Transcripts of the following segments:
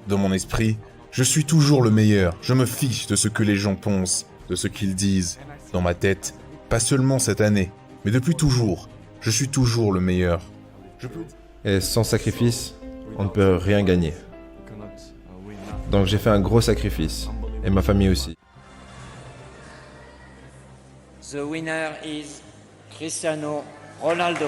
Dans mon esprit, je suis toujours le meilleur. Je me fiche de ce que les gens pensent, de ce qu'ils disent. Dans ma tête, pas seulement cette année, mais depuis toujours, je suis toujours le meilleur. Et sans sacrifice, on ne peut rien gagner. Donc j'ai fait un gros sacrifice, et ma famille aussi. The winner is Cristiano Ronaldo.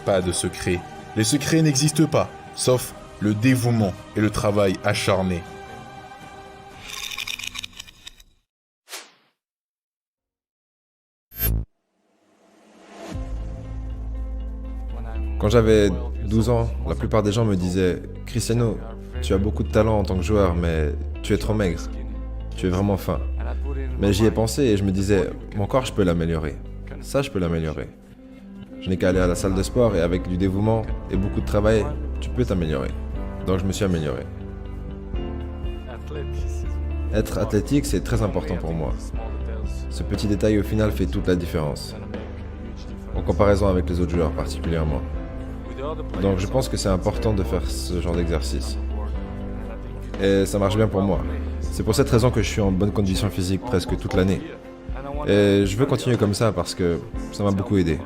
Pas de secret. Les secrets n'existent pas, sauf le dévouement et le travail acharné. Quand j'avais 12 ans, la plupart des gens me disaient « Cristiano, tu as beaucoup de talent en tant que joueur, mais tu es trop maigre. Tu es vraiment fin. » Mais j'y ai pensé et je me disais « Mon corps, je peux l'améliorer. Ça, je peux l'améliorer. Je n'ai qu'à aller à la salle de sport et avec du dévouement et beaucoup de travail, tu peux t'améliorer. » Donc je me suis amélioré. Être athlétique, c'est très important pour moi. Ce petit détail au final fait toute la différence. En comparaison avec les autres joueurs particulièrement. Donc je pense que c'est important de faire ce genre d'exercice. Et ça marche bien pour moi. C'est pour cette raison que je suis en bonne condition physique presque toute l'année. Et je veux continuer comme ça parce que ça m'a beaucoup aidé.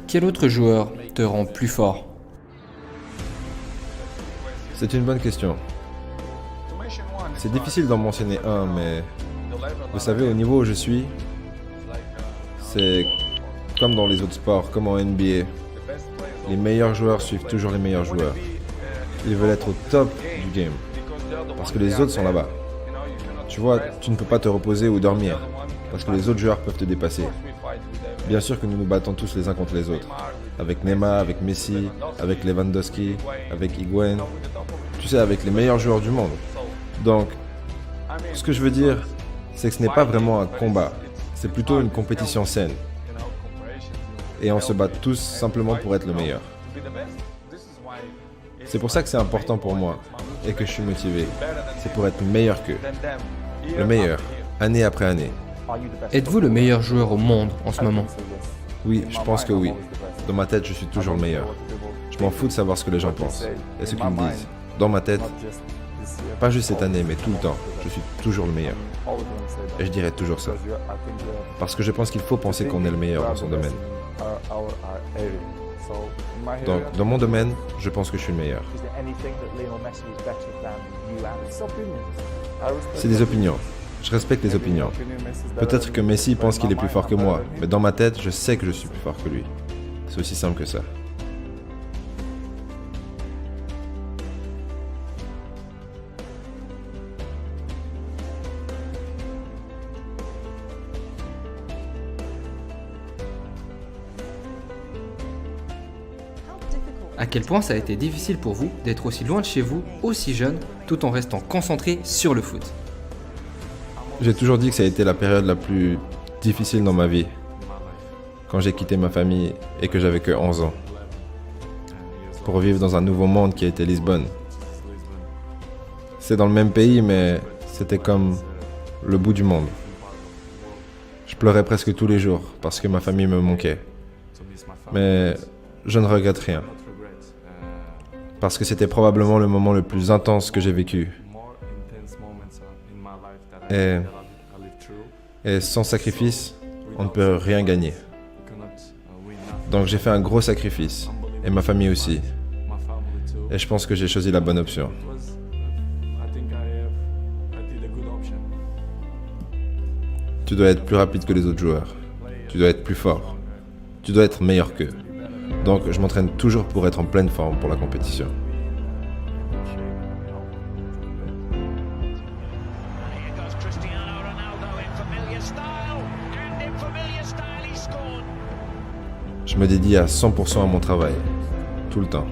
Quel autre joueur te rend plus fort? C'est une bonne question. C'est difficile d'en mentionner un, mais vous savez, au niveau où je suis, c'est comme dans les autres sports, comme en NBA. Les meilleurs joueurs suivent toujours les meilleurs joueurs. Ils veulent être au top du game, parce que les autres sont là-bas. Tu vois, tu ne peux pas te reposer ou dormir, parce que les autres joueurs peuvent te dépasser. Bien sûr que nous nous battons tous les uns contre les autres. Avec Neymar, avec Messi, avec Lewandowski, avec Higuaín. Tu sais, avec les meilleurs joueurs du monde. Donc, ce que je veux dire, c'est que ce n'est pas vraiment un combat. C'est plutôt une compétition saine. Et on se bat tous simplement pour être le meilleur. C'est pour ça que c'est important pour moi et que je suis motivé. C'est pour être meilleur qu'eux. Le meilleur, année après année. Êtes-vous le meilleur joueur au monde en ce moment? Oui, je pense que oui. Dans ma tête, je suis toujours le meilleur. Je m'en fous de savoir ce que les gens pensent et ce qu'ils me disent. Dans ma tête, pas juste cette année, mais tout le temps, je suis toujours le meilleur. Et je dirais toujours ça. Parce que je pense qu'il faut penser qu'on est le meilleur dans son domaine. Donc, dans mon domaine, je pense que je suis le meilleur. C'est des opinions. Je respecte les opinions. Peut-être que Messi pense qu'il est plus fort que moi, mais dans ma tête, je sais que je suis plus fort que lui. C'est aussi simple que ça. À quel point ça a été difficile pour vous d'être aussi loin de chez vous, aussi jeune, tout en restant concentré sur le foot? J'ai toujours dit que ça a été la période la plus difficile dans ma vie. Quand j'ai quitté ma famille et que j'avais que 11 ans. Pour vivre dans un nouveau monde qui était Lisbonne. C'est dans le même pays, mais c'était comme le bout du monde. Je pleurais presque tous les jours parce que ma famille me manquait. Mais je ne regrette rien. Parce que c'était probablement le moment le plus intense que j'ai vécu. Et sans sacrifice, on ne peut rien gagner. Donc j'ai fait un gros sacrifice, et ma famille aussi. Et je pense que j'ai choisi la bonne option. Tu dois être plus rapide que les autres joueurs. Tu dois être plus fort. Tu dois être meilleur qu'eux. Donc je m'entraîne toujours pour être en pleine forme pour la compétition. Je me dédie à 100% à mon travail, tout le temps.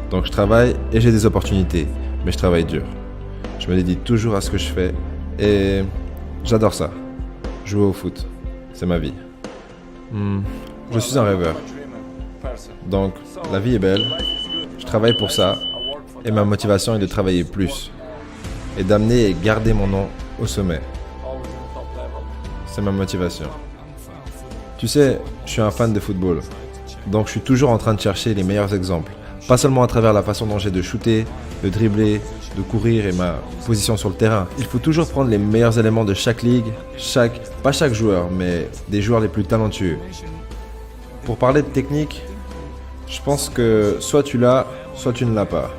Donc je travaille et j'ai des opportunités, mais je travaille dur. Je me dédie toujours à ce que je fais et j'adore ça. Jouer au foot, c'est ma vie. Je suis un rêveur. Donc la vie est belle, je travaille pour ça et ma motivation est de travailler plus et d'amener et garder mon nom au sommet. C'est ma motivation. Tu sais, je suis un fan de football. Donc je suis toujours en train de chercher les meilleurs exemples. Pas seulement à travers la façon dont j'ai de shooter, de dribbler, de courir et ma position sur le terrain. Il faut toujours prendre les meilleurs éléments de chaque ligue, pas chaque joueur, mais des joueurs les plus talentueux. Pour parler de technique, je pense que soit tu l'as, soit tu ne l'as pas.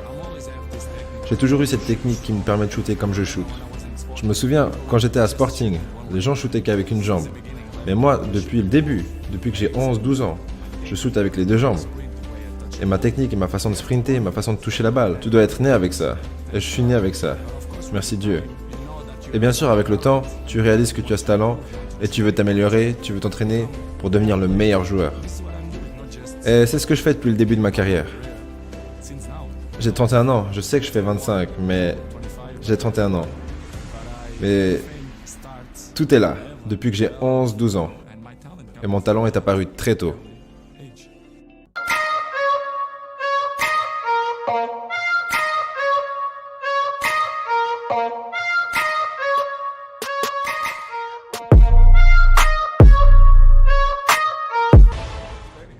J'ai toujours eu cette technique qui me permet de shooter comme je shoot. Je me souviens, quand j'étais à Sporting, les gens shootaient qu'avec une jambe. Mais moi, depuis le début, depuis que j'ai 11-12 ans, je shoot avec les deux jambes. Et ma technique et ma façon de sprinter, ma façon de toucher la balle, tu dois être né avec ça. Et je suis né avec ça. Merci Dieu. Et bien sûr, avec le temps, tu réalises que tu as ce talent et tu veux t'améliorer, tu veux t'entraîner pour devenir le meilleur joueur. Et c'est ce que je fais depuis le début de ma carrière. J'ai 31 ans, je sais que je fais 25, mais j'ai 31 ans. Mais tout est là, depuis que j'ai 11-12 ans. Et mon talent est apparu très tôt.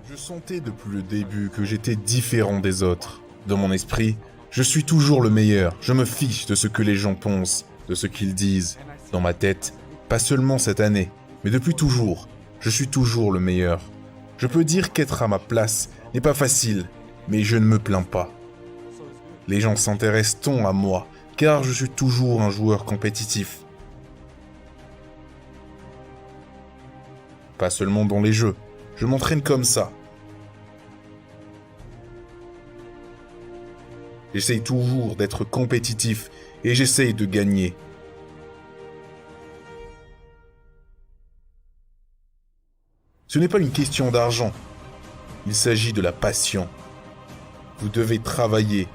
Je sentais depuis le début que j'étais différent des autres. Dans mon esprit, je suis toujours le meilleur. Je me fiche de ce que les gens pensent, de ce qu'ils disent. Dans ma tête, pas seulement cette année, mais depuis toujours, je suis toujours le meilleur. Je peux dire qu'être à ma place n'est pas facile, mais je ne me plains pas. Les gens s'intéressent tant à moi, car je suis toujours un joueur compétitif. Pas seulement dans les jeux, je m'entraîne comme ça. J'essaye toujours d'être compétitif et j'essaye de gagner. Ce n'est pas une question d'argent. Il s'agit de la passion. Vous devez travailler.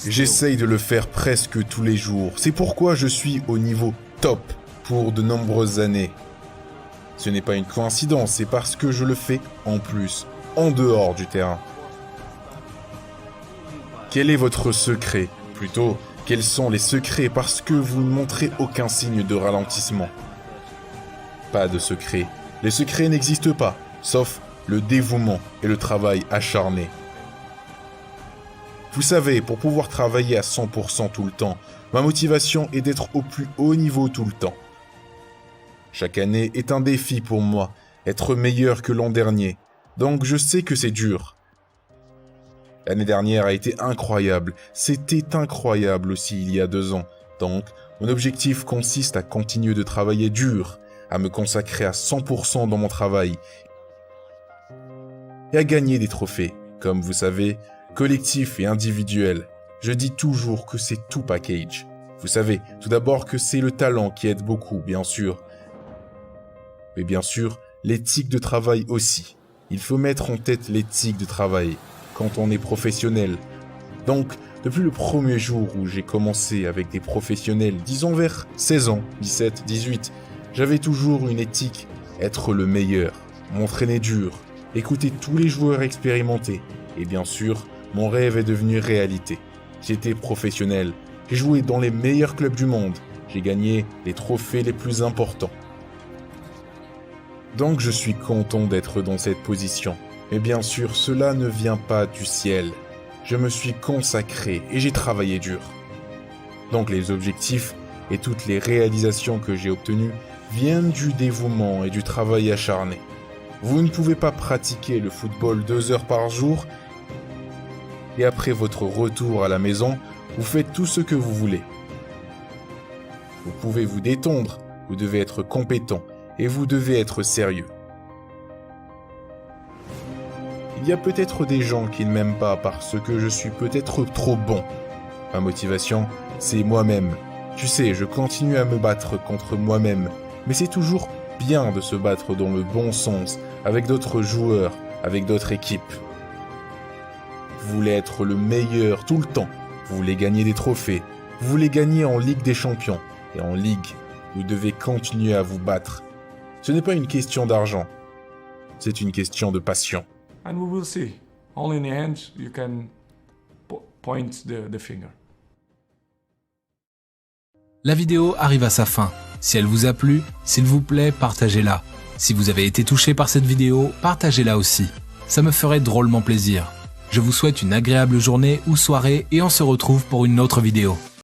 J'essaye de le faire presque tous les jours. C'est pourquoi je suis au niveau top pour de nombreuses années. Ce n'est pas une coïncidence, c'est parce que je le fais en plus, en dehors du terrain. Quel est votre secret? Plutôt, quels sont les secrets parce que vous ne montrez aucun signe de ralentissement? Pas de secret. Les secrets n'existent pas, sauf le dévouement et le travail acharné. Vous savez, pour pouvoir travailler à 100% tout le temps, ma motivation est d'être au plus haut niveau tout le temps. Chaque année est un défi pour moi, être meilleur que l'an dernier, donc je sais que c'est dur. L'année dernière a été incroyable, c'était incroyable aussi il y a 2 ans, donc mon objectif consiste à continuer de travailler dur, à me consacrer à 100% dans mon travail et à gagner des trophées, comme vous savez, collectifs et individuels. Je dis toujours que c'est tout package. Vous savez, tout d'abord que c'est le talent qui aide beaucoup, bien sûr. Mais bien sûr, l'éthique de travail aussi. Il faut mettre en tête l'éthique de travail quand on est professionnel. Donc, depuis le premier jour où j'ai commencé avec des professionnels, disons vers 16 ans, 17, 18, j'avais toujours une éthique, être le meilleur, m'entraîner dur, écouter tous les joueurs expérimentés. Et bien sûr, mon rêve est devenu réalité. J'étais professionnel, j'ai joué dans les meilleurs clubs du monde, j'ai gagné les trophées les plus importants. Donc je suis content d'être dans cette position. Mais bien sûr, cela ne vient pas du ciel. Je me suis consacré et j'ai travaillé dur. Donc les objectifs et toutes les réalisations que j'ai obtenues viennent du dévouement et du travail acharné. Vous ne pouvez pas pratiquer le football 2 heures par jour et après votre retour à la maison, vous faites tout ce que vous voulez. Vous pouvez vous détendre, vous devez être compétent et vous devez être sérieux. Il y a peut-être des gens qui ne m'aiment pas parce que je suis peut-être trop bon. Ma motivation, c'est moi-même. Tu sais, je continue à me battre contre moi-même, mais c'est toujours bien de se battre dans le bon sens, avec d'autres joueurs, avec d'autres équipes. Vous voulez être le meilleur tout le temps, vous voulez gagner des trophées, vous voulez gagner en Ligue des Champions, et en Ligue, vous devez continuer à vous battre. Ce n'est pas une question d'argent, c'est une question de passion. And we will see. All in the end, you can point the finger. La vidéo arrive à sa fin. Si elle vous a plu, s'il vous plaît, partagez-la. Si vous avez été touché par cette vidéo, partagez-la aussi. Ça me ferait drôlement plaisir. Je vous souhaite une agréable journée ou soirée et on se retrouve pour une autre vidéo.